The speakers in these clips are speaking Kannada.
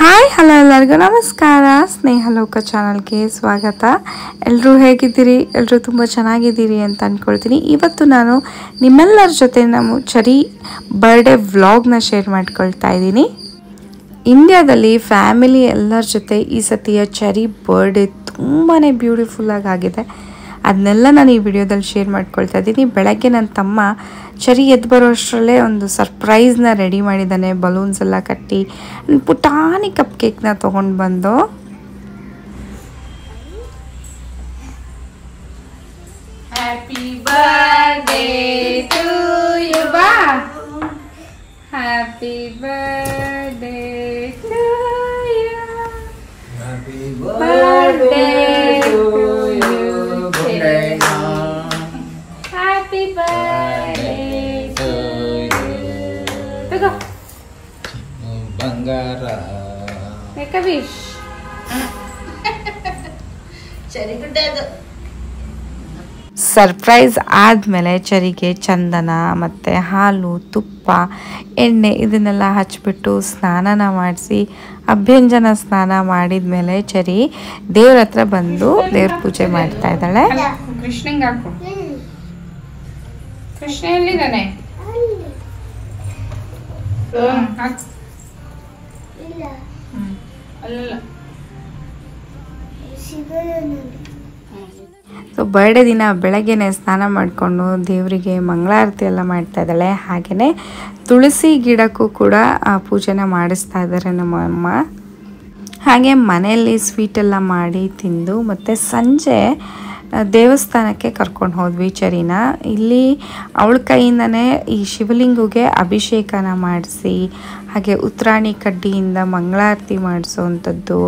ಹಾಯ್ ಹಲೋ ಎಲ್ಲರಿಗೂ ನಮಸ್ಕಾರ. ಸ್ನೇಹಲೋಕ ಚಾನಲ್ಗೆ ಸ್ವಾಗತ. ಎಲ್ಲರೂ ಹೇಗಿದ್ದೀರಿ? ಎಲ್ಲರೂ ತುಂಬ ಚೆನ್ನಾಗಿದ್ದೀರಿ ಅಂತ ಅಂದ್ಕೊಳ್ತೀನಿ. ಇವತ್ತು ನಾನು ನಿಮ್ಮೆಲ್ಲರ ಜೊತೆ ನಮ್ಮ ಚರಿ ಬರ್ಡೇ ವ್ಲಾಗ್ನ ಶೇರ್ ಮಾಡ್ಕೊಳ್ತಾ ಇದ್ದೀನಿ. ಇಂಡಿಯಾದಲ್ಲಿ ಫ್ಯಾಮಿಲಿ ಎಲ್ಲರ ಜೊತೆ ಈ ಸತಿಯ ಚರಿ ಬರ್ಡೇ ತುಂಬಾ ಬ್ಯೂಟಿಫುಲ್ಲಾಗಿ ಆಗಿದೆ. ಅದನ್ನೆಲ್ಲ ನಾನು ಈ ವಿಡಿಯೋದಲ್ಲಿ ಶೇರ್ ಮಾಡ್ಕೊಳ್ತಾ ಇದ್ದೀನಿ. ಬೆಳಗ್ಗೆ ನನ್ನ ತಮ್ಮ ಚರಿ ಎದ್ದು ಬರೋ ಅಷ್ಟರಲ್ಲೇ ಒಂದು ಸರ್ಪ್ರೈಸ್ನ ರೆಡಿ ಮಾಡಿದ್ದಾನೆ. ಬಲೂನ್ಸ್ ಎಲ್ಲ ಕಟ್ಟಿ ಪುಟಾಣಿ ಕಪ್ ಕೇಕ್ನ ತೊಗೊಂಡು ಬಂದು ಹ್ಯಾಪಿ ಬರ್ಡೇ ಟು ಯು ಬಾ, happy birthday to you, happy birthday to you, happy birthday to you. ಬಂಗಾರ ಮೇಕ್ ಅ ವಿಶ್. ಚರಿ ಗುಡ್ಡ ಅದು. ಸರ್ಪ್ರೈಸ್ ಆದಮೇಲೆ ಚರಿಗೆ ಚಂದನ ಮತ್ತು ಹಾಲು, ತುಪ್ಪ, ಎಣ್ಣೆ ಇದನ್ನೆಲ್ಲ ಹಚ್ಬಿಟ್ಟು ಸ್ನಾನನ ಮಾಡಿಸಿ ಅಭ್ಯಂಜನ ಸ್ನಾನ ಮಾಡಿದ ಮೇಲೆ ಚರಿ ದೇವ್ರ ಹತ್ರ ಬಂದು ದೇವ್ರ ಪೂಜೆ ಮಾಡ್ತಾ ಇದ್ದಾಳೆ. ಕೃಷ್ಣಂಗೆ ಹಾಕು. ಕೃಷ್ಣ ಎಲ್ಲಿದ್ದಾನೆ? ಸೊ ಬರ್ಡೇ ದಿನ ಬೆಳಗ್ಗೆನೆ ಸ್ನಾನ ಮಾಡಿಕೊಂಡು ದೇವರಿಗೆ ಮಂಗಳಾರತಿ ಎಲ್ಲ ಮಾಡ್ತಾ ಇದ್ದಾಳೆ. ಹಾಗೆಯೇ ತುಳಸಿ ಗಿಡಕ್ಕೂ ಕೂಡ ಪೂಜೆನ ಮಾಡಿಸ್ತಾ ಇದ್ದಾರೆ ನಮ್ಮ ಅಮ್ಮ. ಹಾಗೆ ಮನೆಯಲ್ಲಿ ಸ್ವೀಟೆಲ್ಲ ಮಾಡಿ ತಿಂದು ಮತ್ತು ಸಂಜೆ ದೇವಸ್ಥಾನಕ್ಕೆ ಕರ್ಕೊಂಡು ಹೋದ್ವಿ ಚರಿನ. ಇಲ್ಲಿ ಅವಳ ಕೈಯಿಂದನೇ ಈ ಶಿವಲಿಂಗಗೆ ಅಭಿಷೇಕನ ಮಾಡಿಸಿ ಹಾಗೆ ಉತ್ತರಾಣಿ ಕಡ್ಡಿಯಿಂದ ಮಂಗಳಾರತಿ ಮಾಡಿಸೋವಂಥದ್ದು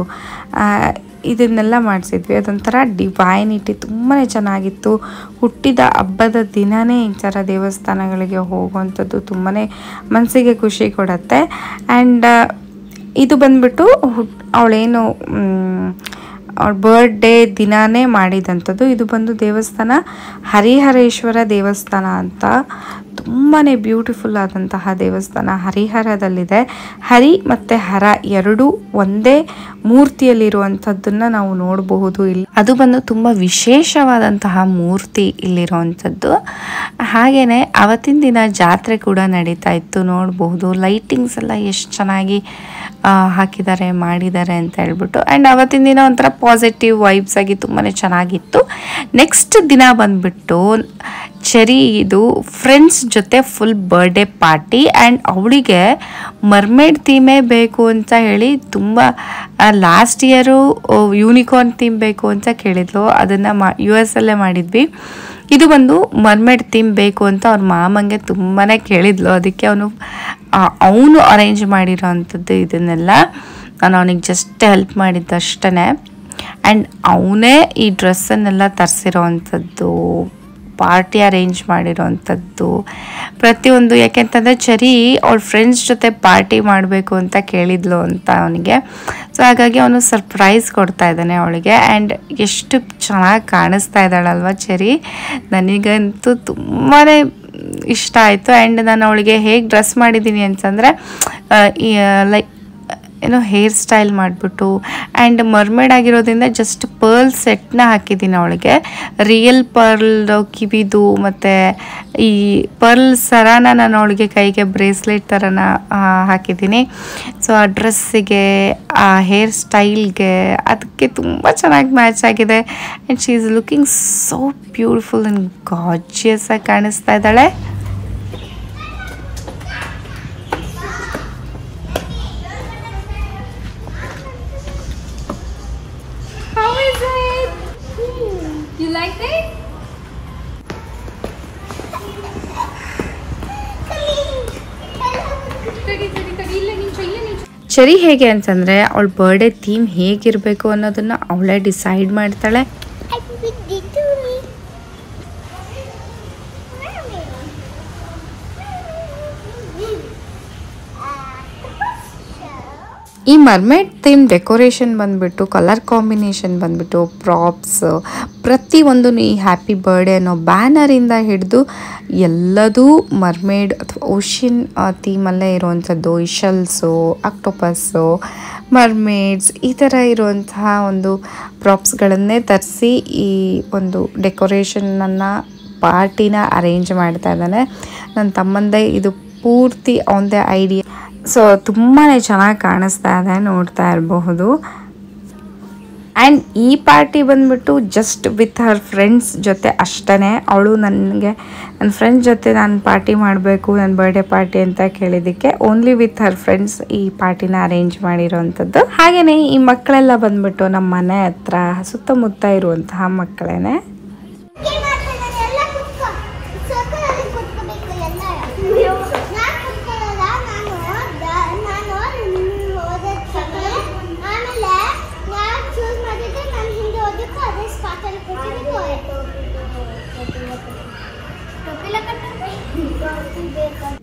ಇದನ್ನೆಲ್ಲ ಮಾಡಿಸಿದ್ವಿ. ಅದೊಂಥರ ಡಿವೈನಿಟಿ ತುಂಬಾ ಚೆನ್ನಾಗಿತ್ತು. ಹುಟ್ಟಿದ ಹಬ್ಬದ ದಿನವೇ ಈ ಥರ ದೇವಸ್ಥಾನಗಳಿಗೆ ಹೋಗುವಂಥದ್ದು ತುಂಬಾ ಮನಸ್ಸಿಗೆ ಖುಷಿ ಕೊಡುತ್ತೆ. ಆ್ಯಂಡ್ ಇದು ಬಂದ್ಬಿಟ್ಟು ಅವಳೇನು ಅವಳ ಬರ್ಡೇ ದಿನಾನೇ ಮಾಡಿದಂಥದ್ದು. ಇದು ಬಂದು ದೇವಸ್ಥಾನ ಹರಿಹರೇಶ್ವರ ದೇವಸ್ಥಾನ ಅಂತ, ತುಂಬಾ ಬ್ಯೂಟಿಫುಲ್ ಆದಂತಹ ದೇವಸ್ಥಾನ ಹರಿಹರದಲ್ಲಿದೆ. ಹರಿ ಮತ್ತು ಹರ ಎರಡೂ ಒಂದೇ ಮೂರ್ತಿಯಲ್ಲಿರುವಂಥದ್ದನ್ನು ನಾವು ನೋಡಬಹುದು. ಇಲ್ಲಿ ಅದು ಬಂದು ತುಂಬ ವಿಶೇಷವಾದಂತಹ ಮೂರ್ತಿ ಇಲ್ಲಿರುವಂಥದ್ದು. ಹಾಗೆಯೇ ಅವತ್ತಿನ ದಿನ ಜಾತ್ರೆ ಕೂಡ ನಡೀತಾ ಇತ್ತು, ನೋಡಬಹುದು. ಲೈಟಿಂಗ್ಸ್ ಎಲ್ಲ ಎಷ್ಟು ಚೆನ್ನಾಗಿ ಹಾಕಿದ್ದಾರೆ ಮಾಡಿದ್ದಾರೆ ಅಂತ ಹೇಳ್ಬಿಟ್ಟು. ಆ್ಯಂಡ್ ಅವತ್ತಿನ ದಿನ ಒಂಥರ ಪಾಸಿಟಿವ್ ವೈಬ್ಸ್ ಆಗಿ ತುಂಬಾ ಚೆನ್ನಾಗಿತ್ತು. ನೆಕ್ಸ್ಟ್ ದಿನ ಬಂದ್ಬಿಟ್ಟು ಚರಿ ಇದು ಫ್ರೆಂಡ್ಸ್ ಜೊತೆ ಫುಲ್ ಬರ್ಡೇ ಪಾರ್ಟಿ. ಆ್ಯಂಡ್ ಅವಳಿಗೆ ಮರ್ಮೇಡ್ ಥೀಮೇ ಬೇಕು ಅಂತ ಹೇಳಿ ತುಂಬ ಲಾಸ್ಟ್ ಇಯರು ಯೂನಿಕಾರ್ನ್ ಥೀಮ್ ಬೇಕು ಅಂತ ಕೇಳಿದ್ಲು. ಅದನ್ನು US ಅಲ್ಲೇ ಮಾಡಿದ್ವಿ. ಇದು ಬಂದು ಮರ್ಮೇಡ್ ಥೀಮ್ ಬೇಕು ಅಂತ ಅವ್ರ ಮಾಮಂಗೆ ತುಂಬಾ ಕೇಳಿದ್ಲು. ಅದಕ್ಕೆ ಅವನು ಅರೇಂಜ್ ಮಾಡಿರೋ ಅಂಥದ್ದು ಇದನ್ನೆಲ್ಲ ನಾನು ಅವನಿಗೆ ಜಸ್ಟ್ ಹೆಲ್ಪ್ ಮಾಡಿದ್ದಷ್ಟೇ. ಆ್ಯಂಡ್ ಅವನೇ ಈ ಡ್ರೆಸ್ಸನ್ನೆಲ್ಲ ತರಿಸಿರೋ ಅಂಥದ್ದು, ಪಾರ್ಟಿ ಅರೇಂಜ್ ಮಾಡಿರೋವಂಥದ್ದು ಪ್ರತಿಯೊಂದು. ಯಾಕೆಂತಂದರೆ ಚರಿ ಅವಳ ಫ್ರೆಂಡ್ಸ್ ಜೊತೆ ಪಾರ್ಟಿ ಮಾಡಬೇಕು ಅಂತ ಕೇಳಿದ್ಲು ಅಂತ ಅವನಿಗೆ. ಸೊ ಹಾಗಾಗಿ ಅವನು ಸರ್ಪ್ರೈಸ್ ಕೊಡ್ತಾ ಇದ್ದಾನೆ ಅವಳಿಗೆ. ಆ್ಯಂಡ್ ಎಷ್ಟು ಚೆನ್ನಾಗಿ ಕಾಣಿಸ್ತಾ ಇದ್ದಾಳಲ್ವ ಚರಿ, ನನಗಂತೂ ತುಂಬಾ ಇಷ್ಟ ಆಯಿತು. ಆ್ಯಂಡ್ ನಾನು ಅವಳಿಗೆ ಹೇಗೆ ಡ್ರೆಸ್ ಮಾಡಿದ್ದೀನಿ ಅಂತಂದರೆ ಲೈಕ್ ಏನೋ ಹೇರ್ ಸ್ಟೈಲ್ ಮಾಡಿಬಿಟ್ಟು ಆ್ಯಂಡ್ ಮರ್ಮೇಡ್ ಆಗಿರೋದ್ರಿಂದ ಜಸ್ಟ್ ಪರ್ಲ್ ಸೆಟ್ನ ಹಾಕಿದ್ದೀನಿ ಅವಳಿಗೆ. ರಿಯಲ್ ಪರ್ಲ್ ಕಿವಿದು ಮತ್ತು ಈ ಪರ್ಲ್ ಸರಾನ ನಾನು ಅವಳಿಗೆ ಕೈಗೆ ಬ್ರೇಸ್ಲೆಟ್ ಥರನ ಹಾಕಿದ್ದೀನಿ. ಸೊ ಆ ಡ್ರೆಸ್ಸಿಗೆ, ಆ ಹೇರ್ ಸ್ಟೈಲ್ಗೆ ಅದಕ್ಕೆ ತುಂಬ ಚೆನ್ನಾಗಿ ಮ್ಯಾಚ್ ಆಗಿದೆ. And she is looking so beautiful and gorgeous ಆಗಿ ಕಾಣಿಸ್ತಾ ಇದ್ದಾಳೆ. You like it? ಚರಿ ಹೇಗೆ ಅಂತಂದರೆ ಅವಳ ಬರ್ಡೇ ಥೀಮ್ ಹೇಗಿರಬೇಕು ಅನ್ನೋದನ್ನು ಅವಳೇ ಡಿಸೈಡ್ ಮಾಡ್ತಾಳೆ. ಈ ಮರ್ಮೇಡ್ ಥೀಮ್ ಡೆಕೋರೇಷನ್ ಬಂದುಬಿಟ್ಟು ಕಲರ್ ಕಾಂಬಿನೇಷನ್ ಬಂದುಬಿಟ್ಟು ಪ್ರಾಪ್ಸ್ ಪ್ರತಿಯೊಂದು ಈ ಹ್ಯಾಪಿ ಬರ್ಡೇ ಅನ್ನೋ ಬ್ಯಾನರಿಂದ ಹಿಡಿದು ಎಲ್ಲದೂ ಮರ್ಮೇಡ್ ಅಥವಾ ಓಷನ್ ಥೀಮಲ್ಲೇ ಇರುವಂಥದ್ದು ಇಶಲ್ಸು ಆಕ್ಟೋಪಸ್ಸು ಮರ್ಮೇಡ್ಸ್ ಈ ಥರ ಇರುವಂತಹ ಒಂದು ಪ್ರಾಪ್ಸ್ಗಳನ್ನೇ ತರಿಸಿ ಈ ಒಂದು ಡೆಕೋರೇಷನನ್ನು ಪಾರ್ಟಿನ ಅರೇಂಜ್ ಮಾಡ್ತಾ ಇದ್ದಾನೆ. ನನ್ನ ತಮ್ಮಂದೇ ಇದು ಪೂರ್ತಿ ಅವನದೇ ಐಡಿಯಾ. ಸೊ ತುಂಬಾ ಚೆನ್ನಾಗಿ ಕಾಣಿಸ್ತಾ ಇದೆ, ನೋಡ್ತಾ ಇರಬಹುದು. ಆ್ಯಂಡ್ ಈ ಪಾರ್ಟಿ ಬಂದುಬಿಟ್ಟು ಜಸ್ಟ್ ವಿತ್ ಹರ್ ಫ್ರೆಂಡ್ಸ್ ಜೊತೆ ಅಷ್ಟೇ. ಅವಳು ನನ್ನ ಫ್ರೆಂಡ್ಸ್ ಜೊತೆ ನಾನು ಪಾರ್ಟಿ ಮಾಡಬೇಕು, ನನ್ನ ಬರ್ಡೇ ಪಾರ್ಟಿ ಅಂತ ಕೇಳಿದ್ದಕ್ಕೆ ಓನ್ಲಿ ವಿತ್ ಹರ್ ಫ್ರೆಂಡ್ಸ್ ಈ ಪಾರ್ಟಿನ ಅರೇಂಜ್ ಮಾಡಿರೋವಂಥದ್ದು. ಹಾಗೆಯೇ ಈ ಮಕ್ಕಳೆಲ್ಲ ಬಂದುಬಿಟ್ಟು ನಮ್ಮ ಮನೆ ಹತ್ರ ಸುತ್ತಮುತ್ತ ಇರುವಂತಹ ಮಕ್ಕಳೇನೆ.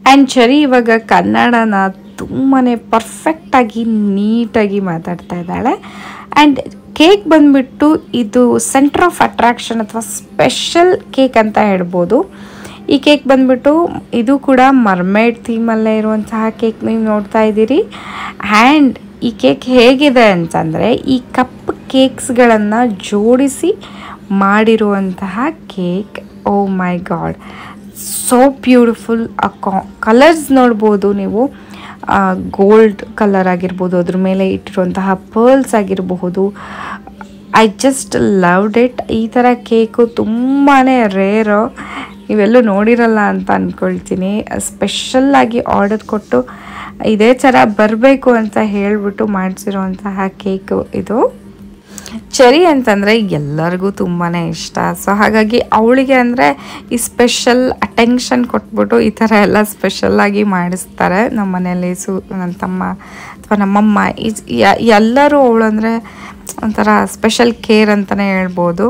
ಆ್ಯಂಡ್ ಚರಿ ಇವಾಗ ಕನ್ನಡನ ತುಂಬಾ ಪರ್ಫೆಕ್ಟಾಗಿ ನೀಟಾಗಿ ಮಾತಾಡ್ತಾ ಇದ್ದಾಳೆ. ಆ್ಯಂಡ್ ಕೇಕ್ ಬಂದುಬಿಟ್ಟು ಇದು ಸೆಂಟರ್ ಆಫ್ ಅಟ್ರಾಕ್ಷನ್ ಅಥವಾ ಸ್ಪೆಷಲ್ ಕೇಕ್ ಅಂತ ಹೇಳ್ಬೋದು. ಈ ಕೇಕ್ ಬಂದುಬಿಟ್ಟು ಇದು ಕೂಡ ಮರ್ಮೇಡ್ ಥೀಮಲ್ಲೇ ಇರುವಂತಹ ಕೇಕ್ ನೀವು ನೋಡ್ತಾ ಇದ್ದೀರಿ. ಆ್ಯಂಡ್ ಈ ಕೇಕ್ ಹೇಗಿದೆ ಅಂತಂದರೆ ಈ ಕಪ್ ಕೇಕ್ಸ್ಗಳನ್ನು ಜೋಡಿಸಿ ಮಾಡಿರುವಂತಹ ಕೇಕ್. ಓ ಮೈ ಗಾಡ್, ಸೋ ಬ್ಯೂಟಿಫುಲ್. ಕಲರ್ಸ್ ನೋಡ್ಬೋದು ನೀವು, ಗೋಲ್ಡ್ ಕಲರ್ ಆಗಿರ್ಬೋದು, ಅದ್ರ ಮೇಲೆ ಇಟ್ಟಿರುವಂತಹ ಪರ್ಲ್ಸ್ ಆಗಿರಬಹುದು. I just loved it. ಈ ಥರ ಕೇಕು ತುಂಬಾ ರೇರು, ನೀವೆಲ್ಲೂ ನೋಡಿರಲ್ಲ ಅಂತ ಅಂದ್ಕೊಳ್ತೀನಿ. ಸ್ಪೆಷಲ್ಲಾಗಿ ಆರ್ಡರ್ ಕೊಟ್ಟು ಇದೇ ಥರ ಬರಬೇಕು ಅಂತ ಹೇಳಿಬಿಟ್ಟು ಮಾಡಿಸಿರುವಂತಹ ಕೇಕು ಇದು. ಚೆರಿ ಅಂತಂದರೆ ಎಲ್ಲರಿಗೂ ತುಂಬಾ ಇಷ್ಟ. ಸೊ ಹಾಗಾಗಿ ಅವಳಿಗೆ ಅಂದರೆ ಈ ಸ್ಪೆಷಲ್ ಅಟೆನ್ಷನ್ ಕೊಟ್ಬಿಟ್ಟು ಈ ಥರ ಎಲ್ಲ ಸ್ಪೆಷಲ್ಲಾಗಿ ಮಾಡಿಸ್ತಾರೆ ನಮ್ಮ ಮನೆಯಲ್ಲಿ. ನನ್ನ ತಮ್ಮ ಅಥವಾ ನಮ್ಮಮ್ಮ ಎಲ್ಲರೂ ಅವಳಂದರೆ ಒಂಥರ ಸ್ಪೆಷಲ್ ಕೇರ್ ಅಂತಲೇ ಹೇಳ್ಬೋದು.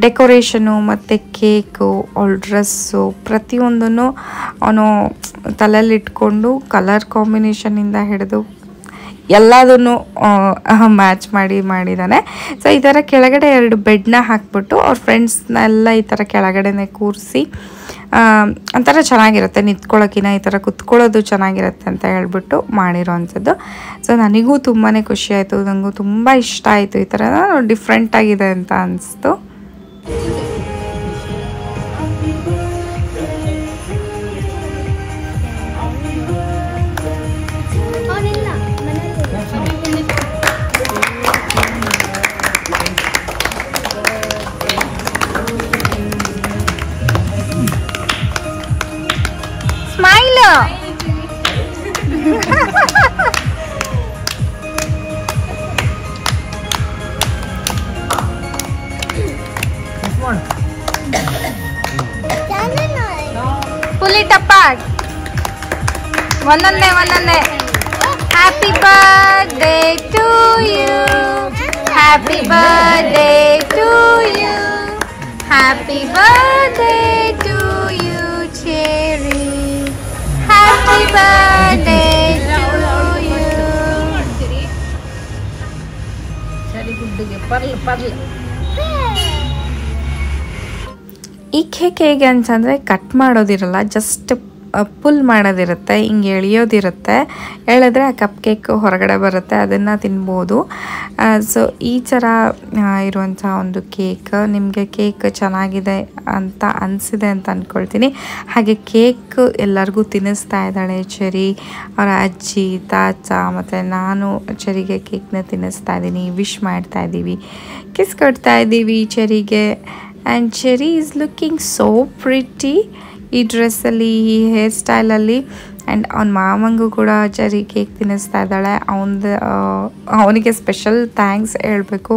ಡೆಕೋರೇಷನು ಮತ್ತು ಕೇಕು, ಅವಳ ಡ್ರೆಸ್ಸು ಪ್ರತಿಯೊಂದನ್ನು ಅವನು ತಲೆಯಲ್ಲಿಟ್ಕೊಂಡು ಕಲರ್ ಕಾಂಬಿನೇಷನಿಂದ ಹಿಡಿದು ಎಲ್ಲದನ್ನು ಮ್ಯಾಚ್ ಮಾಡಿದ್ದಾನೆ. ಸೊ ಈ ಥರ ಕೆಳಗಡೆ 2 ಬೆಡ್ನ ಹಾಕ್ಬಿಟ್ಟು ಅವ್ರ ಫ್ರೆಂಡ್ಸ್ನೆಲ್ಲ ಈ ಥರ ಕೆಳಗಡೆನೇ ಕೂರಿಸಿ ಒಂಥರ ಚೆನ್ನಾಗಿರುತ್ತೆ, ನಿಂತ್ಕೊಳ್ಳೋಕ್ಕಿಂತ ಈ ಥರ ಕುತ್ಕೊಳ್ಳೋದು ಚೆನ್ನಾಗಿರುತ್ತೆ ಅಂತ ಹೇಳ್ಬಿಟ್ಟು ಮಾಡಿರೋವಂಥದ್ದು. ಸೊ ನನಗೂ ತುಂಬಾ ಖುಷಿ ಆಯಿತು, ನನಗೂ ತುಂಬ ಇಷ್ಟ ಆಯಿತು. ಈ ಥರ ಡಿಫ್ರೆಂಟಾಗಿದೆ ಅಂತ ಅನಿಸ್ತು. Pull it apart. ಒಂದೊಂದೇ. Happy birthday to you. Happy birthday to you. Happy birthday to you, Cherry. Happy birthday to you. ಸರಿ ಗುಡ್ಡಿಗೆ ಪರ್ಲ್. ಈ ಕೇಕ್ ಹೇಗೆ ಅಂತಂದರೆ ಕಟ್ ಮಾಡೋದಿರಲ್ಲ, ಜಸ್ಟ್ ಪುಲ್ ಮಾಡೋದಿರುತ್ತೆ, ಹಿಂಗೆ ಎಳೆಯೋದಿರುತ್ತೆ. ಎಳೆದ್ರೆ ಆ ಕಪ್ ಕೇಕ್ ಹೊರಗಡೆ ಬರುತ್ತೆ, ಅದನ್ನು ತಿನ್ಬೋದು. ಸೊ ಈ ಥರ ಇರುವಂಥ ಒಂದು ಕೇಕ್. ನಿಮಗೆ ಕೇಕ್ ಚೆನ್ನಾಗಿದೆ ಅಂತ ಅನಿಸಿದೆ ಅಂತ ಅಂದ್ಕೊಳ್ತೀನಿ. ಹಾಗೆ ಕೇಕ್ ಎಲ್ಲರಿಗೂ ತಿನ್ನಿಸ್ತಾ ಇದ್ದಾಳೆ ಚೆರಿ. ಅವರ ಅಜ್ಜಿ, ತಾತ ಮತ್ತು ನಾನು ಚೆರಿಗೆ ಕೇಕ್ನ ತಿನ್ನಿಸ್ತಾ ಇದ್ದೀನಿ. ವಿಶ್ ಮಾಡ್ತಾ ಇದ್ದೀವಿ, ಕಿಸ್ ಕೊಡ್ತಾ ಇದ್ದೀವಿ ಚೆರಿಗೆ. And Cherry is looking so pretty ಈ ಡ್ರೆಸ್ಸಲ್ಲಿ, ಈ ಹೇರ್ ಸ್ಟೈಲಲ್ಲಿ. ಆ್ಯಂಡ್ ಅವನ ಮಾಮಂಗೂ ಕೂಡ ಚೆರಿ ಕೇಕ್ ತಿನ್ನಿಸ್ತಾ ಇದ್ದಾಳೆ. ಅವನಿಗೆ ಸ್ಪೆಷಲ್ ಥ್ಯಾಂಕ್ಸ್ ಹೇಳಬೇಕು.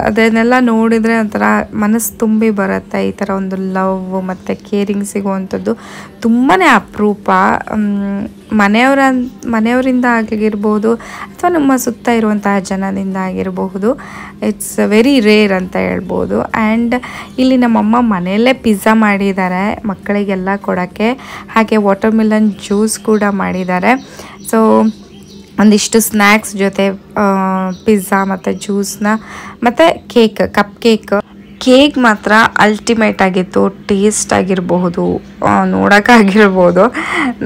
ಅದನ್ನೆಲ್ಲ ನೋಡಿದರೆ ಒಂಥರ ಮನಸ್ಸು ತುಂಬಿ ಬರುತ್ತೆ. ಈ ಥರ ಒಂದು ಲವ್ ಮತ್ತು ಕೇರಿಂಗ್ ಸಿಗುವಂಥದ್ದು ತುಂಬಾ ಅಪರೂಪ. ಮನೆಯವರಿಂದ ಆಗಿರ್ಬೋದು ಅಥವಾ ನಮ್ಮ ಸುತ್ತ ಇರುವಂತಹ ಜನದಿಂದ ಆಗಿರಬಹುದು. ಇಟ್ಸ್ ವೆರಿ ರೇರ್ ಅಂತ ಹೇಳ್ಬೋದು. ಆ್ಯಂಡ್ ಇಲ್ಲಿ ನಮ್ಮಮ್ಮ ಮನೆಯಲ್ಲೇ ಪಿಜ್ಜಾ ಮಾಡಿದ್ದಾರೆ ಮಕ್ಕಳಿಗೆಲ್ಲ ಕೊಡೋಕ್ಕೆ. ಹಾಗೆ ವಾಟರ್ ಮಿಲನ್ ಜ್ಯೂಸ್ ಕೂಡ ಮಾಡಿದ್ದಾರೆ. ಸೊ ಒಂದಿಷ್ಟು ಸ್ನ್ಯಾಕ್ಸ್ ಜೊತೆ ಪಿಜ್ಜಾ ಮತ್ತು ಜ್ಯೂಸ್ನ ಮತ್ತು ಕಪ್ ಕೇಕ್ ಮಾತ್ರ ಅಲ್ಟಿಮೇಟ್ ಆಗಿತ್ತು. ಟೇಸ್ಟ್ ಆಗಿರಬಹುದು, ನೋಡೋಕ್ಕಾಗಿರ್ಬೋದು,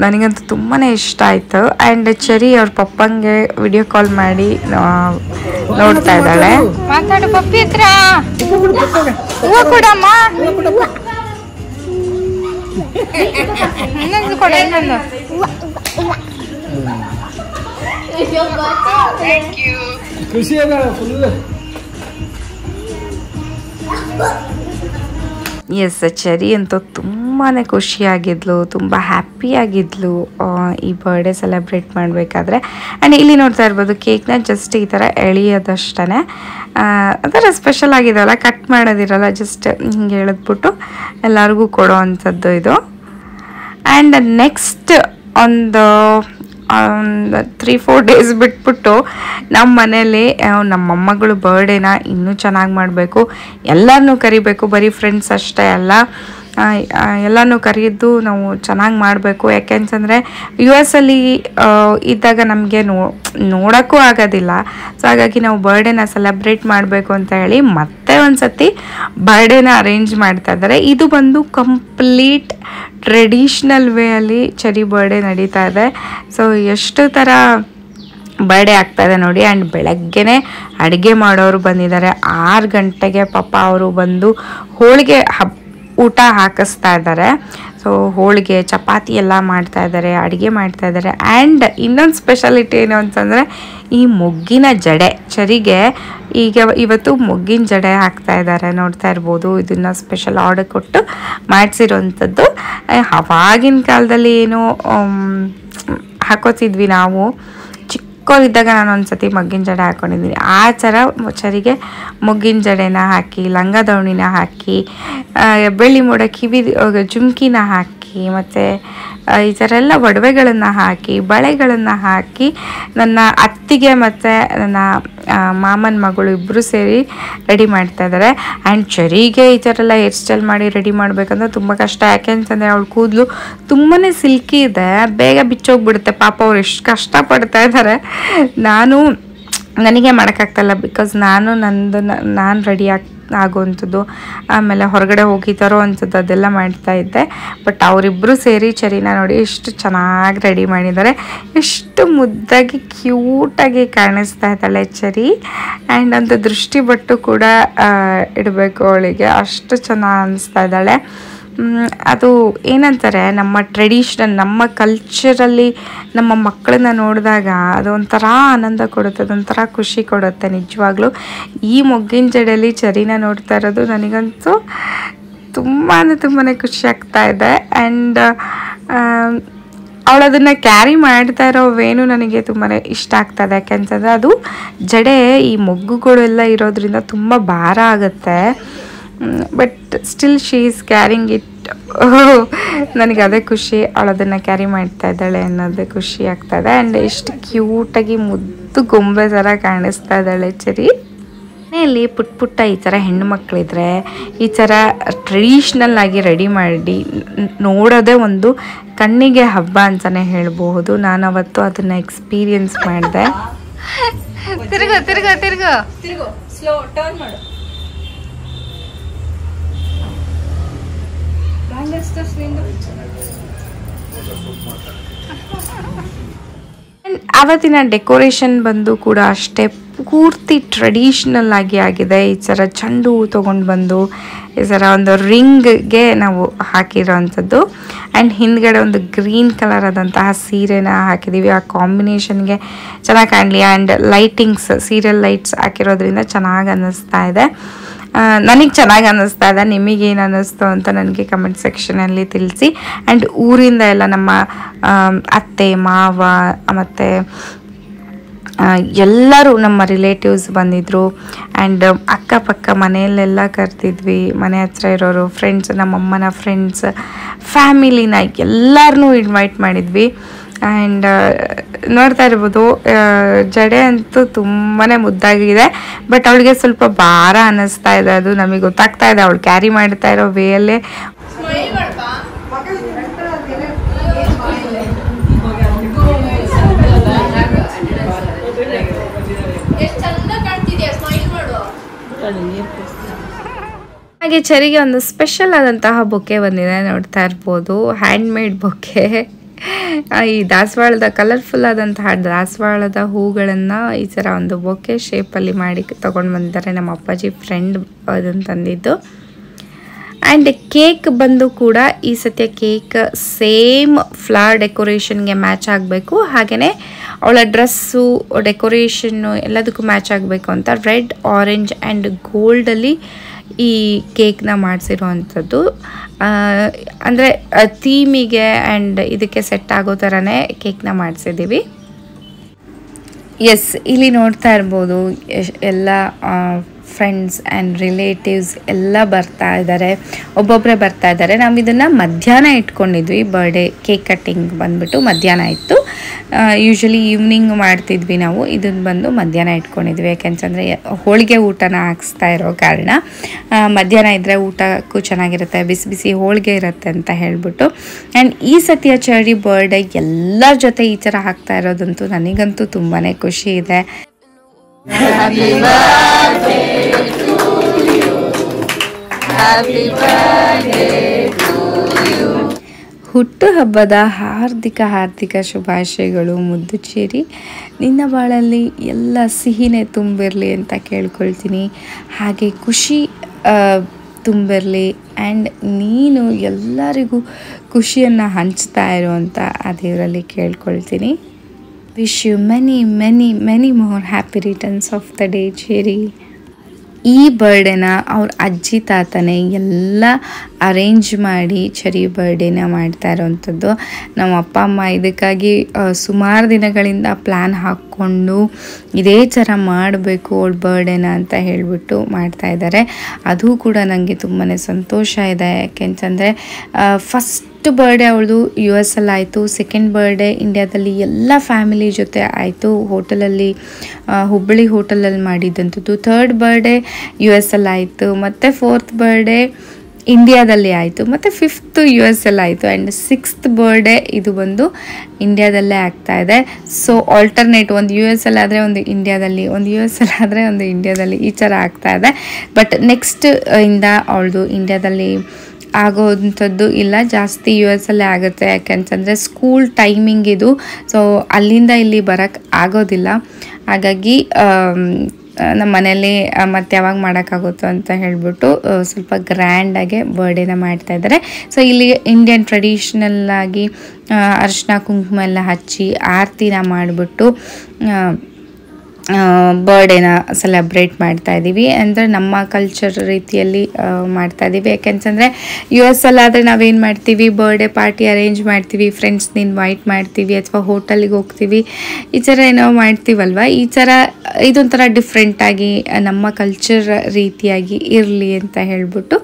ನನಗಂತೂ ತುಂಬಾ ಇಷ್ಟ ಆಯಿತು. ಆ್ಯಂಡ್ ಚರಿ ಅವ್ರ ಪಪ್ಪಂಗೆ ವಿಡಿಯೋ ಕಾಲ್ ಮಾಡಿ ನೋಡ್ತಾ ಇದ್ದಾಳೆ. ಮಾತಾಡು ಪಪ್ಪಿ ಹತ್ರ, ಹೂವು ಕೊಡಮ್ಮ, ಇನ್ನೊಂದು ಕೊಡ, ಇನ್ನೊಂದು. ಖುಷಿ ಅದ ಫುಲ್. ಎಸ್, ಚರಿ ಅಂತೂ ತುಂಬಾ ಖುಷಿಯಾಗಿದ್ಲು, ತುಂಬ ಹ್ಯಾಪಿಯಾಗಿದ್ಲು ಈ ಬರ್ಡೇ ಸೆಲೆಬ್ರೇಟ್ ಮಾಡಬೇಕಾದ್ರೆ. ಆ್ಯಂಡ್ ಇಲ್ಲಿ ನೋಡ್ತಾ ಇರ್ಬೋದು ಕೇಕ್ನ ಜಸ್ಟ್ ಈ ಥರ ಎಳೆಯೋದಷ್ಟೇ, ಅದರ ಸ್ಪೆಷಲ್ ಆಗಿದೆಯಲ್ಲ, ಕಟ್ ಮಾಡೋದಿರಲ್ಲ, ಜಸ್ಟ್ ಹಿಂಗೆ ಎಳೆದ್ಬಿಟ್ಟು ಎಲ್ಲರಿಗೂ ಕೊಡೋ ಅಂಥದ್ದು ಇದು. ಆ್ಯಂಡ್ ನೆಕ್ಸ್ಟ್ ಒಂದು 3-4 ಡೇಸ್ ಬಿಟ್ಬಿಟ್ಟು ನಮ್ಮ ಮನೇಲಿ ನಮ್ಮ ಮೊಮ್ಮಗಳು ಬರ್ಡೇನ ಇನ್ನೂ ಚೆನ್ನಾಗಿ ಮಾಡಬೇಕು, ಎಲ್ಲರನ್ನೂ ಕರಿಬೇಕು, ಬರೀ ಫ್ರೆಂಡ್ಸ್ ಅಷ್ಟೇ ಅಲ್ಲ, ಎಲ್ಲನೂ ಕರೆಯಿದ್ದು ನಾವು ಚೆನ್ನಾಗಿ ಮಾಡಬೇಕು. ಯಾಕೆಂತಂದರೆ US ಅಲ್ಲಿ ಇದ್ದಾಗ ನಮಗೆ ನೋಡೋಕ್ಕೂ ಆಗೋದಿಲ್ಲ. ಸೊ ಹಾಗಾಗಿ ನಾವು ಬರ್ಡೇನ ಸೆಲೆಬ್ರೇಟ್ ಮಾಡಬೇಕು ಅಂತ ಹೇಳಿ ಮತ್ತೆ ಒಂದು ಸತಿ ಬರ್ಡೇನ ಅರೇಂಜ್ ಮಾಡ್ತಾ ಇದ್ದಾರೆ. ಇದು ಬಂದು ಕಂಪ್ಲೀಟ್ ಟ್ರೆಡಿಷ್ನಲ್ ವೇ ಅಲ್ಲಿ ಚರಿ ಬರ್ಡೇ ನಡೀತಾ ಇದೆ. ಸೊ ಎಷ್ಟು ಥರ ಬರ್ಡೇ ಆಗ್ತಾಯಿದೆ ನೋಡಿ. ಆ್ಯಂಡ್ ಬೆಳಗ್ಗೆನೇ ಅಡುಗೆ ಮಾಡೋರು ಬಂದಿದ್ದಾರೆ. 6 ಗಂಟೆಗೆ ಪಾಪ ಅವರು ಬಂದು ಹೋಳಿಗೆ ಊಟ ಹಾಕಿಸ್ತಾ ಇದ್ದಾರೆ. ಸೊ ಹೋಳಿಗೆ ಚಪಾತಿ ಎಲ್ಲ ಮಾಡ್ತಾ ಇದ್ದಾರೆ, ಅಡುಗೆ ಮಾಡ್ತಾ ಇದ್ದಾರೆ. ಆ್ಯಂಡ್ ಇನ್ನೊಂದು ಸ್ಪೆಷಾಲಿಟಿ ಏನು ಅಂತಂದರೆ ಈ ಮೊಗ್ಗಿನ ಜಡೆ, ಚರಿಗೆ ಇವತ್ತು ಮೊಗ್ಗಿನ ಜಡೆ ಹಾಕ್ತಾ ಇದ್ದಾರೆ, ನೋಡ್ತಾ ಇರ್ಬೋದು. ಇದನ್ನು ಸ್ಪೆಷಲ್ ಆರ್ಡರ್ ಕೊಟ್ಟು ಮಾಡಿಸಿರೋವಂಥದ್ದು. ಅವಾಗಿನ ಕಾಲದಲ್ಲಿ ಏನು ಹಾಕೋತಿದ್ವಿ ನಾವು, ಚಿಕ್ಕವರಿದ್ದಾಗ ನಾನು ಒಂದ್ಸತಿ ಮೊಗ್ಗಿನ ಜಡೆ ಹಾಕ್ಕೊಂಡಿದ್ದೀನಿ. ಆ ಥರ ಚರಿಗೆ ಮೊಗ್ಗಿನ ಜಡೆನ ಹಾಕಿ, ಲಂಗ ದಾವಣಿನ ಹಾಕಿ, ಬೆಳ್ಳಿ ಮೋಡ ಕಿವಿ ಜುಮ್ಕಿನ ಹಾಕಿ, ಮತ್ತು ಈ ಥರ ಎಲ್ಲ ಒಡವೆಗಳನ್ನು ಹಾಕಿ, ಬಳೆಗಳನ್ನು ಹಾಕಿ, ನನ್ನ ಅತ್ತಿಗೆ ಮತ್ತು ನನ್ನ ಮಾಮನ ಮಗಳು ಇಬ್ಬರು ಸೇರಿ ರೆಡಿ ಮಾಡ್ತಾ ಇದ್ದಾರೆ. ಆ್ಯಂಡ್ ಚರಿಗೆ ಈ ಥರ ಎಲ್ಲ ಹೇರ್ ಸ್ಟೈಲ್ ಮಾಡಿ ರೆಡಿ ಮಾಡಬೇಕಂದ್ರೆ ತುಂಬ ಕಷ್ಟ. ಯಾಕೆಂತಂದರೆ ಅವಳ ಕೂದಲು ತುಂಬಾ ಸಿಲ್ಕಿ ಇದೆ, ಬೇಗ ಬಿಚ್ಚೋಗ್ಬಿಡುತ್ತೆ. ಪಾಪ ಅವ್ರು ಎಷ್ಟು ಕಷ್ಟಪಡ್ತಾ ಇದ್ದಾರೆ. ನನಗೆ ಮಾಡೋಕ್ಕಾಗ್ತಾಯಿಲ್ಲ, ಬಿಕಾಸ್ ನಾನು ರೆಡಿ ಆಗುವಂಥದ್ದು, ಆಮೇಲೆ ಹೊರಗಡೆ ಹೋಗಿ ತರೋ ಅಂಥದ್ದು ಅದೆಲ್ಲ ಮಾಡ್ತಾಯಿದ್ದೆ. ಬಟ್ ಅವರಿಬ್ಬರು ಸೇರಿ ಚರಿನ ನೋಡಿ ಎಷ್ಟು ಚೆನ್ನಾಗಿ ರೆಡಿ ಮಾಡಿದ್ದಾರೆ, ಎಷ್ಟು ಮುದ್ದಾಗಿ ಕ್ಯೂಟಾಗಿ ಕಾಣಿಸ್ತಾ ಇದ್ದಾಳೆ ಚರಿ. ಆ್ಯಂಡ್ ಒಂದು ದೃಷ್ಟಿ ಬಟ್ಟು ಕೂಡ ಇಡಬೇಕು ಅವಳಿಗೆ, ಅಷ್ಟು ಚೆನ್ನಾಗಿ ಅನ್ನಿಸ್ತಾ ಇದ್ದಾಳೆ. ಅದು ಏನಂತಾರೆ, ನಮ್ಮ ಟ್ರೆಡಿಷನಲ್, ನಮ್ಮ ಕಲ್ಚರಲ್ಲಿ ನಮ್ಮ ಮಕ್ಕಳನ್ನ ನೋಡಿದಾಗ ಅದು ಒಂಥರ ಆನಂದ ಕೊಡುತ್ತೆ, ಅದೊಂಥರ ಖುಷಿ ಕೊಡುತ್ತೆ ನಿಜವಾಗ್ಲೂ. ಈ ಮೊಗ್ಗಿನ ಜಡೆಯಲ್ಲಿ ಚರಿನ ನೋಡ್ತಾ ಇರೋದು ನನಗಂತೂ ತುಂಬಾ ಖುಷಿ ಆಗ್ತಾ ಇದೆ. ಆ್ಯಂಡ್ ಅವಳು ಅದನ್ನು ಕ್ಯಾರಿ ಮಾಡ್ತಾ ಇರೋ ವೇನು ನನಗೆ ತುಂಬಾ ಇಷ್ಟ ಆಗ್ತದೆ. ಯಾಕೆಂತಂದರೆ ಅದು ಜಡೆ ಈ ಮೊಗ್ಗುಗಳೆಲ್ಲ ಇರೋದ್ರಿಂದ ತುಂಬ ಭಾರ ಆಗುತ್ತೆ. But still she is carrying it. ನನಗೆ ಅದೇ ಖುಷಿ, ಅವಳು ಅದನ್ನು ಕ್ಯಾರಿ ಮಾಡ್ತಾ ಇದ್ದಾಳೆ ಅನ್ನೋದೇ ಖುಷಿ ಆಗ್ತಾಯಿದೆ. ಆ್ಯಂಡ್ ಎಷ್ಟು ಕ್ಯೂಟಾಗಿ ಮುದ್ದು ಗೊಂಬೆ ಥರ ಕಾಣಿಸ್ತಾ ಇದ್ದಾಳೆ ಚರಿ. ಮನೆಯಲ್ಲಿ ಪುಟ್ಟ ಈ ಥರ ಹೆಣ್ಣು ಮಕ್ಕಳಿದ್ರೆ ಈ ಥರ ಟ್ರೆಡಿಷ್ನಲ್ ಆಗಿ ರೆಡಿ ಮಾಡಿ ನೋಡೋದೇ ಒಂದು ಕಣ್ಣಿಗೆ ಹಬ್ಬ ಅಂತಲೇ ಹೇಳ್ಬಹುದು. ನಾನು ಅವತ್ತು ಅದನ್ನು ಎಕ್ಸ್ಪೀರಿಯನ್ಸ್ ಮಾಡಿದೆ. ತಿರುಗು ಸ್ಲೋ ಟರ್ನ್ ಮಾಡು. ಅವತ್ತಿನ ಡೆಕೋರೇಷನ್ ಬಂದು ಕೂಡ ಅಷ್ಟೇ ಪೂರ್ತಿ ಟ್ರೆಡಿಷ್ನಲ್ ಆಗಿದೆ. ಈ ಥರ ಚೆಂಡು ಹೂ ತೊಗೊಂಡು ಬಂದು ಈ ಥರ ಒಂದು ರಿಂಗ್ಗೆ ನಾವು ಹಾಕಿರೋ ಅಂಥದ್ದು. ಆ್ಯಂಡ್ ಹಿಂದ್ಗಡೆ ಒಂದು ಗ್ರೀನ್ ಕಲರ್ ಆದಂತಹ ಸೀರೆನ ಹಾಕಿದ್ದೀವಿ. ಆ ಕಾಂಬಿನೇಷನ್ಗೆ ಚೆನ್ನಾಗಿ ಕಾಣಲಿ. ಆ್ಯಂಡ್ ಲೈಟಿಂಗ್ಸ್, ಸೀರಿಯಲ್ ಲೈಟ್ಸ್ ಹಾಕಿರೋದ್ರಿಂದ ಚೆನ್ನಾಗಿ ಅನ್ನಿಸ್ತಾ ಇದೆ. ನನಗೆ ಚೆನ್ನಾಗಿ ಅನ್ನಿಸ್ತಾ ಇದೆ. ನಿಮಗೇನು ಅನ್ನಿಸ್ತು ಅಂತ ನನಗೆ ಕಮೆಂಟ್ ಸೆಕ್ಷನಲ್ಲಿ ತಿಳಿಸಿ. ಆ್ಯಂಡ್ ಊರಿಂದ ಎಲ್ಲ ನಮ್ಮ ಅತ್ತೆ ಮಾವ ಮತ್ತು ಎಲ್ಲರೂ ನಮ್ಮ ರಿಲೇಟಿವ್ಸ್ ಬಂದಿದ್ದರು. ಆ್ಯಂಡ್ ಅಕ್ಕಪಕ್ಕ ಮನೆಯಲ್ಲೆಲ್ಲ ಕರೆದಿದ್ವಿ, ಮನೆ ಹತ್ರ ಇರೋರು ಫ್ರೆಂಡ್ಸ್, ನಮ್ಮಮ್ಮನ ಫ್ರೆಂಡ್ಸ್, ಫ್ಯಾಮಿಲಿನ ಎಲ್ಲರನ್ನೂ ಇನ್ವೈಟ್ ಮಾಡಿದ್ವಿ. ಆ್ಯಂಡ್ ನೋಡ್ತಾ ಇರ್ಬೋದು ಜಡೆ ಅಂತೂ ತುಂಬಾ ಮುದ್ದಾಗಿದೆ. ಬಟ್ ಅವಳಿಗೆ ಸ್ವಲ್ಪ ಭಾರ ಅನ್ನಿಸ್ತಾ ಇದೆ, ಅದು ನಮಗೆ ಗೊತ್ತಾಗ್ತಾ ಇದೆ ಅವಳು ಕ್ಯಾರಿ ಮಾಡ್ತಾ ಇರೋ ವೇಯಲ್ಲೇ. ಕುಡಿಸ್ತಾಳೆ, ನೀರು ಕುಡಿಸ್ತಾಳೆ. ಹಾಗೆ ಚರಿಗೆ ಒಂದು ಸ್ಪೆಷಲ್ ಆದಂತಹ ಬೊಕ್ಕೆ ಬಂದಿದೆ, ನೋಡ್ತಾ ಇರ್ಬೋದು. Hand made bouquet. ಈ ದಾಸವಾಳದ ಕಲರ್ಫುಲ್ ಆದಂತಹ ದಾಸವಾಳದ ಹೂಗಳನ್ನು ಈ ಥರ ಒಂದು ಬೊಕ್ಕೆ ಶೇಪಲ್ಲಿ ಮಾಡಿ ತೊಗೊಂಡು ಬಂದಿದ್ದಾರೆ. ನಮ್ಮ ಅಪ್ಪಾಜಿ ಫ್ರೆಂಡ್ ಅದನ್ನು ತಂದಿದ್ದು. ಆ್ಯಂಡ್ ಕೇಕ್ ಬಂದು ಕೂಡ ಈ ಸತ್ಯ ಕೇಕ್ ಸೇಮ್ ಫ್ಲವರ್ ಡೆಕೋರೇಷನ್ಗೆ ಮ್ಯಾಚ್ ಆಗಬೇಕು, ಹಾಗೆಯೇ ಅವಳ ಡ್ರೆಸ್ಸು ಡೆಕೋರೇಷನ್ನು ಎಲ್ಲದಕ್ಕೂ ಮ್ಯಾಚ್ ಆಗಬೇಕು ಅಂತ ರೆಡ್, ಆರೆಂಜ್ ಆ್ಯಂಡ್ ಗೋಲ್ಡಲ್ಲಿ ಈ ಕೇಕ್ನ ಮಾಡಿಸಿರುವಂಥದ್ದು. ಅಂದರೆ ಥೀಮಿಗೆ ಆ್ಯಂಡ್ ಇದಕ್ಕೆ ಸೆಟ್ ಆಗೋ ಥರನೇ ಕೇಕ್ನ ಮಾಡಿಸಿದ್ದೀವಿ. ಎಸ್, ಇಲ್ಲಿ ನೋಡ್ತಾ ಇರ್ಬೋದು ಎಲ್ಲ ಫ್ರೆಂಡ್ಸ್ ಆ್ಯಂಡ್ ರಿಲೇಟಿವ್ಸ್ ಎಲ್ಲ ಬರ್ತಾ ಇದ್ದಾರೆ, ಒಬ್ಬೊಬ್ಬರೇ ಬರ್ತಾ ಇದ್ದಾರೆ. ನಾವು ಇದನ್ನು ಮಧ್ಯಾಹ್ನ ಇಟ್ಕೊಂಡಿದ್ವಿ. ಬರ್ಡೇ ಕೇಕ್ ಕಟ್ಟಿಂಗ್ ಬಂದುಬಿಟ್ಟು ಮಧ್ಯಾಹ್ನ ಇತ್ತು. ಯೂಶ್ವಲಿ ಈವ್ನಿಂಗ್ ಮಾಡ್ತಿದ್ವಿ ನಾವು, ಇದನ್ನು ಬಂದು ಮಧ್ಯಾಹ್ನ ಇಟ್ಕೊಂಡಿದ್ವಿ. ಯಾಕೆಂತಂದರೆ ಹೋಳಿಗೆ ಊಟನ ಹಾಕ್ಸ್ತಾ ಇರೋ ಕಾರಣ ಮಧ್ಯಾಹ್ನ ಇದ್ದರೆ ಊಟಕ್ಕೂ ಚೆನ್ನಾಗಿರುತ್ತೆ, ಬಿಸಿ ಬಿಸಿ ಹೋಳಿಗೆ ಇರುತ್ತೆ ಅಂತ ಹೇಳ್ಬಿಟ್ಟು. ಆ್ಯಂಡ್ ಈ ಸತಿಯ ಚರಿ ಬರ್ಡೇ ಎಲ್ಲರ ಜೊತೆ ಈ ಥರ ಹಾಕ್ತಾ ಇರೋದಂತೂ ನನಗಂತೂ ತುಂಬಾ ಖುಷಿ ಇದೆ. Happy birthday to you. Happy birthday to you. ಹುಟ್ಟುಹಬ್ಬದ ಹಾರ್ದಿಕ ಶುಭಾಶಯಗಳು ಮುದ್ದು ಚೇರಿ. ನಿನ್ನ ಬಾಳಲ್ಲಿ ಎಲ್ಲ ಸಿಹಿನೇ ತುಂಬಿರಲಿ ಅಂತ ಕೇಳ್ಕೊಳ್ತೀನಿ. ಹಾಗೆ ಖುಷಿ ತುಂಬಿರಲಿ ಆ್ಯಂಡ್ ನೀನು ಎಲ್ಲರಿಗೂ ಖುಷಿಯನ್ನು ಹಂಚ್ತಾ ಇರು ಅಂತ ಆ ದೇವರಲ್ಲಿ ಕೇಳ್ಕೊಳ್ತೀನಿ. Wish you many more happy returns of the day, ಚೇರಿ. ಈ ಬರ್ಡೇನ ಅವ್ರ ಅಜ್ಜಿ ತಾತನೇ ಎಲ್ಲ ಅರೇಂಜ್ ಮಾಡಿ ಚರಿ ಬರ್ಡೇನ ಮಾಡ್ತಾ ಇರೋವಂಥದ್ದು. ನಮ್ಮ ಅಪ್ಪ ಅಮ್ಮ ಇದಕ್ಕಾಗಿ ಸುಮಾರು ದಿನಗಳಿಂದ ಪ್ಲ್ಯಾನ್ ಹಾಕ್ಕೊಂಡು ಇದೇ ಥರ ಮಾಡಬೇಕು ಅವಳ ಬರ್ಡೇನ ಅಂತ ಹೇಳಿಬಿಟ್ಟು ಮಾಡ್ತಾಯಿದ್ದಾರೆ. ಅದು ಕೂಡ ನನಗೆ ತುಂಬಾ ಸಂತೋಷ ಇದೆ. ಯಾಕೆಂತಂದರೆ ಫಸ್ಟ್ ಬರ್ಡೇ ಅವಳದು US ಅಲ್ಲಿ ಆಯಿತು, ಸೆಕೆಂಡ್ ಬರ್ಡೇ ಇಂಡಿಯಾದಲ್ಲಿ ಎಲ್ಲ ಫ್ಯಾಮಿಲಿ ಜೊತೆ ಆಯಿತು, ಹೋಟೆಲಲ್ಲಿ ಹುಬ್ಬಳ್ಳಿ ಹೋಟೆಲಲ್ಲಿ ಮಾಡಿದ್ದಂಥದ್ದು. ಥರ್ಡ್ ಬರ್ಡೇ US ಅಲ್ಲಿ ಆಯಿತು, ಮತ್ತು ಫೋರ್ತ್ ಬರ್ಡೇ ಇಂಡಿಯಾದಲ್ಲಿ ಆಯಿತು, ಮತ್ತು ಫಿಫ್ತ್ US ಅಲ್ಲಿ ಆಯಿತು, ಆ್ಯಂಡ್ ಸಿಕ್ಸ್ತ್ ಬರ್ಡೇ ಇದು ಬಂದು ಇಂಡಿಯಾದಲ್ಲೇ ಆಗ್ತಾಯಿದೆ. ಸೊ ಆಲ್ಟರ್ನೇಟ್, ಒಂದು US ಅಲ್ಲಿ ಆದರೆ ಒಂದು ಇಂಡಿಯಾದಲ್ಲಿ, ಒಂದು US ಅಲ್ಲಿ ಆದರೆ ಒಂದು ಇಂಡಿಯಾದಲ್ಲಿ, ಈ ಥರ ಆಗ್ತಾಯಿದೆ. ಬಟ್ ನೆಕ್ಸ್ಟ್ ಇಂದ ಅವಳದು ಇಂಡಿಯಾದಲ್ಲಿ ಆಗೋವಂಥದ್ದು ಇಲ್ಲ, ಜಾಸ್ತಿ US ಅಲ್ಲೇ ಆಗುತ್ತೆ. ಯಾಕೆಂತಂದರೆ ಸ್ಕೂಲ್ ಟೈಮಿಂಗ್ ಇದು, ಸೊ ಅಲ್ಲಿಂದ ಇಲ್ಲಿ ಬರೋಕ್ಕೆ ಆಗೋದಿಲ್ಲ. ಹಾಗಾಗಿ ನಮ್ಮ ಮನೇಲಿ ಮತ್ತೆ ಯಾವಾಗ ಮಾಡೋಕ್ಕಾಗುತ್ತೋ ಅಂತ ಹೇಳಿಬಿಟ್ಟು ಸ್ವಲ್ಪ ಗ್ರ್ಯಾಂಡಾಗೆ ಬರ್ಡೇನ ಮಾಡ್ತಾಯಿದ್ದಾರೆ. ಸೊ ಇಲ್ಲಿ ಇಂಡಿಯನ್ ಟ್ರೆಡಿಷ್ನಲ್ ಆಗಿ ಅರಿಶಿನ ಕುಂಕುಮ ಎಲ್ಲ ಹಚ್ಚಿ ಆರತಿನ ಮಾಡಿಬಿಟ್ಟು ಬರ್ಡೇನ ಸೆಲೆಬ್ರೇಟ್ ಮಾಡ್ತಾಯಿದ್ದೀವಿ. ಅಂದರೆ ನಮ್ಮ ಕಲ್ಚರ್ ರೀತಿಯಲ್ಲಿ ಮಾಡ್ತಾಯಿದ್ದೀವಿ. ಯಾಕೆಂತಂದರೆ US ಅಲ್ಲಾದರೆ ನಾವೇನು ಮಾಡ್ತೀವಿ, ಬರ್ಡೇ ಪಾರ್ಟಿ ಅರೇಂಜ್ ಮಾಡ್ತೀವಿ, ಫ್ರೆಂಡ್ಸ್ನ ಇನ್ವೈಟ್ ಮಾಡ್ತೀವಿ, ಅಥವಾ ಹೋಟೆಲಿಗೆ ಹೋಗ್ತೀವಿ, ಈ ಥರ ಏನೋ ಮಾಡ್ತೀವಲ್ವ. ಈ ಥರ ಇದೊಂಥರ ಡಿಫ್ರೆಂಟಾಗಿ ನಮ್ಮ ಕಲ್ಚರ್ ರೀತಿಯಾಗಿ ಇರಲಿ ಅಂತ ಹೇಳ್ಬಿಟ್ಟು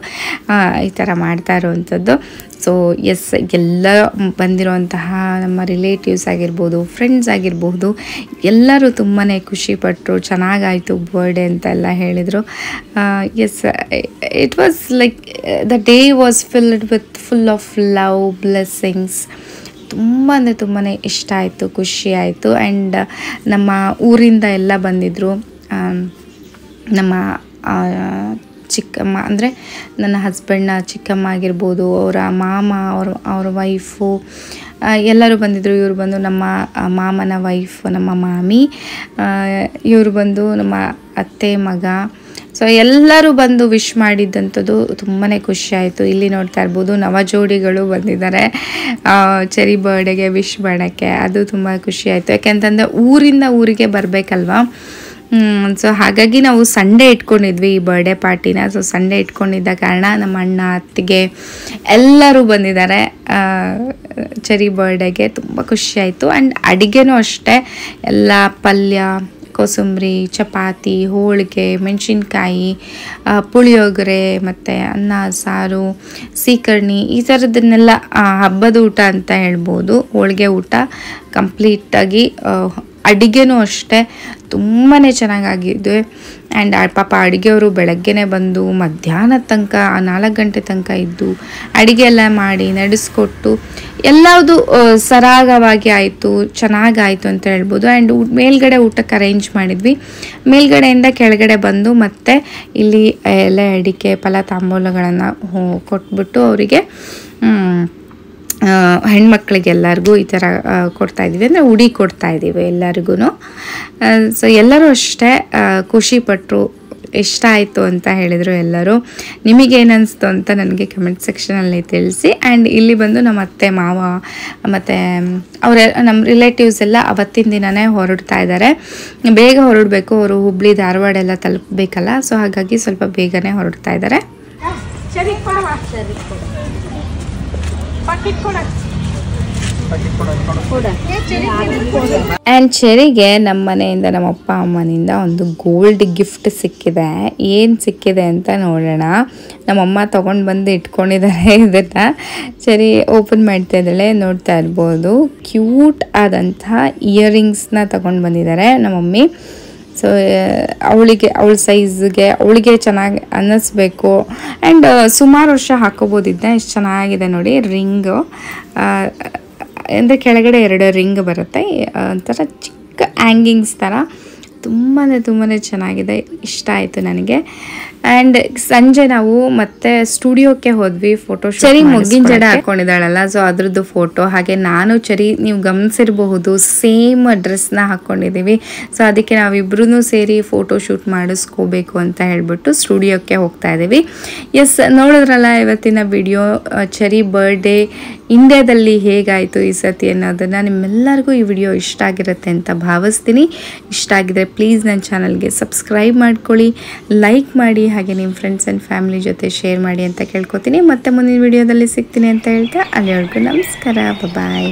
ಈ ಥರ ಮಾಡ್ತಾ ಇರೋವಂಥದ್ದು. ಸೊ ಎಸ್, ಎಲ್ಲ ಬಂದಿರುವಂತಹ ನಮ್ಮ ರಿಲೇಟಿವ್ಸ್ ಆಗಿರ್ಬೋದು, ಫ್ರೆಂಡ್ಸ್ ಆಗಿರ್ಬೋದು, ಎಲ್ಲರೂ ತುಂಬಾ ಖುಷಿಪಟ್ಟರು. ಚೆನ್ನಾಗಾಯಿತು ಬರ್ಡೇ ಅಂತೆಲ್ಲ ಹೇಳಿದರು. Yes, it was like the day was full of love, blessings. ತುಂಬ ಅಂದರೆ ತುಂಬಾ ಇಷ್ಟ ಆಯಿತು, ಖುಷಿ ಆಯಿತು. ಆ್ಯಂಡ್ ನಮ್ಮ ಊರಿಂದ ಎಲ್ಲ ಬಂದಿದ್ದರು. ನಮ್ಮ ಚಿಕ್ಕಮ್ಮ ಅಂದರೆ ನನ್ನ ಹಸ್ಬೆಂಡ್ನ ಚಿಕ್ಕಮ್ಮ ಆಗಿರ್ಬೋದು, ಅವರ ಮಾಮ, ಅವ್ರ ವೈಫು ಎಲ್ಲರೂ ಬಂದಿದ್ದರು. ಇವರು ಬಂದು ನಮ್ಮ ಮಾಮನ ವೈಫ್, ನಮ್ಮ ಮಾಮಿ, ಇವರು ಬಂದು ನಮ್ಮ ಅತ್ತೆ ಮಗ. ಸೊ ಎಲ್ಲರೂ ಬಂದು ವಿಶ್ ಮಾಡಿದ್ದಂಥದ್ದು ತುಂಬಾ ಖುಷಿ ಆಯಿತು. ಇಲ್ಲಿ ನೋಡ್ತಾ ಇರ್ಬೋದು ನವಜೋಡಿಗಳು ಬಂದಿದ್ದಾರೆ ಚೆರಿ ಬರ್ಡೇಗೆ ವಿಶ್ ಮಾಡೋಕ್ಕೆ. ಅದು ತುಂಬ ಖುಷಿ ಆಯಿತು. ಯಾಕೆಂತಂದರೆ ಊರಿಂದ ಊರಿಗೆ ಬರಬೇಕಲ್ವ. ಸೊ ಹಾಗಾಗಿ ನಾವು ಸಂಡೇ ಇಟ್ಕೊಂಡಿದ್ವಿ ಈ ಬರ್ಡೇ ಪಾರ್ಟಿನ. ಸೊ ಸಂಡೇ ಇಟ್ಕೊಂಡಿದ್ದ ಕಾರಣ ನಮ್ಮ ಅಣ್ಣ, ಅತ್ತಿಗೆ ಎಲ್ಲರೂ ಬಂದಿದ್ದಾರೆ ಚೆರಿ ಬರ್ಡೇಗೆ. ತುಂಬ ಖುಷಿ ಆಯಿತು. ಆ್ಯಂಡ್ ಅಡುಗೆನೂ ಅಷ್ಟೇ, ಎಲ್ಲ ಪಲ್ಯ, ಕೋಸಂಬರಿ, ಚಪಾತಿ, ಹೋಳಿಗೆ, ಮೆಣಸಿನ್ಕಾಯಿ, ಪುಳಿಯೋಗರೆ, ಮತ್ತು ಅನ್ನ, ಸಾರು, ಸೀಕರ್ಣಿ, ಈ ಥರದನ್ನೆಲ್ಲ ಹಬ್ಬದ ಊಟ ಅಂತ ಹೇಳ್ಬೋದು. ಹೋಳಿಗೆ ಊಟ ಕಂಪ್ಲೀಟಾಗಿ ಅಡುಗೆನೂ ಅಷ್ಟೇ ತುಂಬಾ ಚೆನ್ನಾಗಾಗಿದೆ. ಆ್ಯಂಡ್ ಪಾಪ ಅಡುಗೆಯವರು ಬೆಳಗ್ಗೆನೇ ಬಂದು ಮಧ್ಯಾಹ್ನದ ತನಕ 4 ಗಂಟೆ ತನಕ ಇದ್ದು ಅಡುಗೆ ಎಲ್ಲ ಮಾಡಿ ನಡೆಸ್ಕೊಟ್ಟು ಎಲ್ಲವುದು ಸರಾಗವಾಗಿ ಆಯಿತು, ಚೆನ್ನಾಗಾಯಿತು ಅಂತ ಹೇಳ್ಬೋದು. ಆ್ಯಂಡ್ ಮೇಲ್ಗಡೆ ಊಟಕ್ಕೆ ಅರೇಂಜ್ ಮಾಡಿದ್ವಿ. ಮೇಲ್ಗಡೆಯಿಂದ ಕೆಳಗಡೆ ಬಂದು ಮತ್ತೆ ಇಲ್ಲಿ ಎಲೆ ಅಡಿಕೆ ಫಲ ತಾಂಬೂಲಗಳನ್ನು ಕೊಟ್ಬಿಟ್ಟು ಅವರಿಗೆ ಹೆಣ್ಮಕ್ಳಿಗೆ ಎಲ್ಲರಿಗೂ ಈ ಥರ ಕೊಡ್ತಾಯಿದ್ದೀವಿ, ಅಂದರೆ ಉಡಿ ಕೊಡ್ತಾಯಿದ್ದೀವಿ ಎಲ್ಲರಿಗೂ. ಸೊ ಎಲ್ಲರೂ ಅಷ್ಟೇ ಖುಷಿಪಟ್ಟರು, ಇಷ್ಟ ಆಯಿತು ಅಂತ ಹೇಳಿದರು ಎಲ್ಲರೂ. ನಿಮಗೇನಿಸ್ತು ಅಂತ ನನಗೆ ಕಮೆಂಟ್ ಸೆಕ್ಷನಲ್ಲಿ ತಿಳಿಸಿ. ಆ್ಯಂಡ್ ಇಲ್ಲಿ ಬಂದು ನಮ್ಮ ಅತ್ತೆ ಮಾವ ಮತ್ತು ನಮ್ಮ ರಿಲೇಟಿವ್ಸ್ ಎಲ್ಲ ಅವತ್ತಿನ ದಿನವೇ ಹೊರಡ್ತಾ ಇದ್ದಾರೆ. ಬೇಗ ಹೊರಡಬೇಕು, ಅವರು ಹುಬ್ಳಿ ಧಾರವಾಡ ಎಲ್ಲ ತಲುಪಬೇಕಲ್ಲ, ಸೊ ಹಾಗಾಗಿ ಸ್ವಲ್ಪ ಬೇಗನೆ ಹೊರಡ್ತಾ ಇದ್ದಾರೆ. ಆ್ಯಂಡ್ ಚೆರಿಗೆ ನಮ್ಮ ಮನೆಯಿಂದ ನಮ್ಮ ಅಪ್ಪ ಅಮ್ಮನಿಂದ ಒಂದು ಗೋಲ್ಡ್ ಗಿಫ್ಟ್ ಸಿಕ್ಕಿದೆ. ಏನು ಸಿಕ್ಕಿದೆ ಅಂತ ನೋಡೋಣ. ನಮ್ಮಮ್ಮ ತೊಗೊಂಡು ಬಂದು ಇಟ್ಕೊಂಡಿದ್ದಾರೆ. ಇದನ್ನು ಚೆರಿ ಓಪನ್ ಮಾಡ್ತಾ ಇದ್ದಾಳೆ, ನೋಡ್ತಾ ಇರ್ಬೋದು. ಕ್ಯೂಟ್ ಆದಂತಹ ಇಯರಿಂಗ್ಸ್ನ ತೊಗೊಂಡು ಬಂದಿದ್ದಾರೆ ನಮ್ಮ ಮಮ್ಮಿ. ಸೊ ಅವಳ ಸೈಜ್ಗೆ ಅವಳಿಗೆ ಚೆನ್ನಾಗಿ ಅನ್ನಿಸ್ಬೇಕು. ಆ್ಯಂಡ್ ಸುಮಾರು ವರ್ಷ ಹಾಕೋಬೋದಿದ್ದೆ. ಎಷ್ಟು ಚೆನ್ನಾಗಿದೆ ನೋಡಿ. ರಿಂಗು ಅಂದರೆ ಕೆಳಗಡೆ 2 ರಿಂಗ್ ಬರುತ್ತೆ, ಒಂಥರ ಚಿಕ್ಕ ಹ್ಯಾಂಗಿಂಗ್ಸ್ ಥರ. ತುಂಬಾ ಚೆನ್ನಾಗಿದೆ, ಇಷ್ಟ ಆಯಿತು ನನಗೆ. ಆ್ಯಂಡ್ ಸಂಜೆ ನಾವು ಮತ್ತೆ ಸ್ಟುಡಿಯೋಕ್ಕೆ ಹೋದ್ವಿ ಫೋಟೋ. ಚೆರಿ ಮೊಗ್ಗಿನ ಜಡೆ ಹಾಕ್ಕೊಂಡಿದ್ದಾಳಲ್ಲ, ಸೊ ಅದ್ರದ್ದು ಫೋಟೋ. ಹಾಗೆ ನಾನು ಚೆರಿ, ನೀವು ಗಮನಿಸಿರಬಹುದು, ಸೇಮ್ ಡ್ರೆಸ್ನ ಹಾಕ್ಕೊಂಡಿದ್ದೀವಿ. ಸೊ ಅದಕ್ಕೆ ನಾವಿಬ್ರೂ ಸೇರಿ ಫೋಟೋ ಶೂಟ್ ಮಾಡಿಸ್ಕೋಬೇಕು ಅಂತ ಹೇಳ್ಬಿಟ್ಟು ಸ್ಟುಡಿಯೋಕ್ಕೆ ಹೋಗ್ತಾ ಇದ್ದೀವಿ. ಎಸ್, ನೋಡಿದ್ರಲ್ಲ ಇವತ್ತಿನ ವಿಡಿಯೋ. ಚೆರಿ ಬರ್ಡೇ ಇಂಡಿಯಾದಲ್ಲಿ ಹೇಗಾಯಿತು ಈ ಸತಿ ಅನ್ನೋದನ್ನು. ನಿಮ್ಮೆಲ್ಲರಿಗೂ ಈ ವಿಡಿಯೋ ಇಷ್ಟ ಆಗಿರುತ್ತೆ ಅಂತ ಭಾವಿಸ್ತೀನಿ. ಇಷ್ಟ ಆಗಿದ್ರೆ ಪ್ಲೀಸ್ ನನ್ನ ಚಾನಲ್ಗೆ ಸಬ್ಸ್ಕ್ರೈಬ್ ಮಾಡ್ಕೊಳ್ಳಿ, ಲೈಕ್ ಮಾಡಿ, ಹಾಗೆ ನಿಮ್ಮ ಫ್ರೆಂಡ್ಸ್ ಆ್ಯಂಡ್ ಫ್ಯಾಮಿಲಿ ಜೊತೆ ಶೇರ್ ಮಾಡಿ ಅಂತ ಕೇಳ್ಕೊತೀನಿ. ಮತ್ತೆ ಮುಂದಿನ ವಿಡಿಯೋದಲ್ಲಿ ಸಿಗ್ತೀನಿ ಅಂತ ಹೇಳ್ತಾ ಅಲ್ಲಿವರೆಗೂ ನಮಸ್ಕಾರ, ಬಾಯ್.